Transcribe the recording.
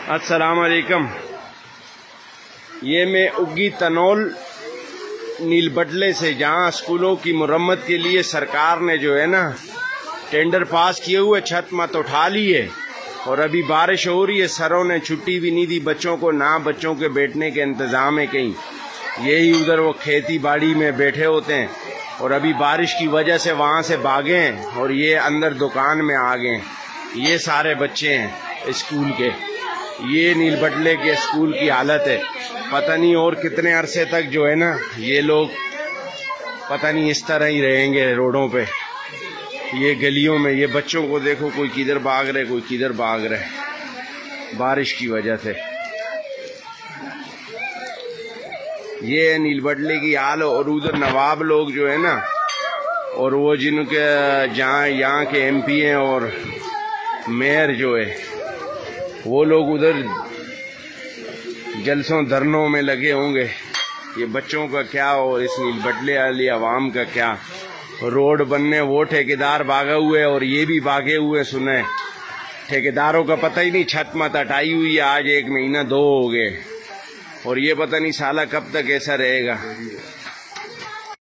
अस्सलाम वालेकुम। ये मैं उग्गी तनोल नीलबटले से, जहाँ स्कूलों की मुरम्मत के लिए सरकार ने जो है ना टेंडर पास किए हुए, छत मत उठा ली है और अभी बारिश हो रही है। सरों ने छुट्टी भी नहीं दी बच्चों को, ना बच्चों के बैठने के इंतजाम है कहीं। यही उधर वो खेती बाड़ी में बैठे होते हैं और अभी बारिश की वजह से वहाँ से भागे हैं और ये अंदर दुकान में आ गए। ये सारे बच्चे हैं स्कूल के। ये नीलबटले के स्कूल की हालत है। पता नहीं और कितने अरसे तक जो है ना ये लोग पता नहीं इस तरह ही रहेंगे रोडों पे, ये गलियों में। ये बच्चों को देखो, कोई किधर भाग रहे, कोई किधर भाग रहे बारिश की वजह से। ये है नीलबटले की हाल। और उधर नवाब लोग जो है ना, और वो जिनके जहाँ यहाँ के MP हैं और मेयर जो है, वो लोग उधर जलसों धरनों में लगे होंगे। ये बच्चों का क्या और इस नीलबटले वाली आवाम का क्या। रोड बनने वो ठेकेदार भागे हुए और ये भी भागे हुए। सुने ठेकेदारों का पता ही नहीं, छत मत हटाई हुई है। आज 1 महीना 2 हो गए और ये पता नहीं साला कब तक ऐसा रहेगा।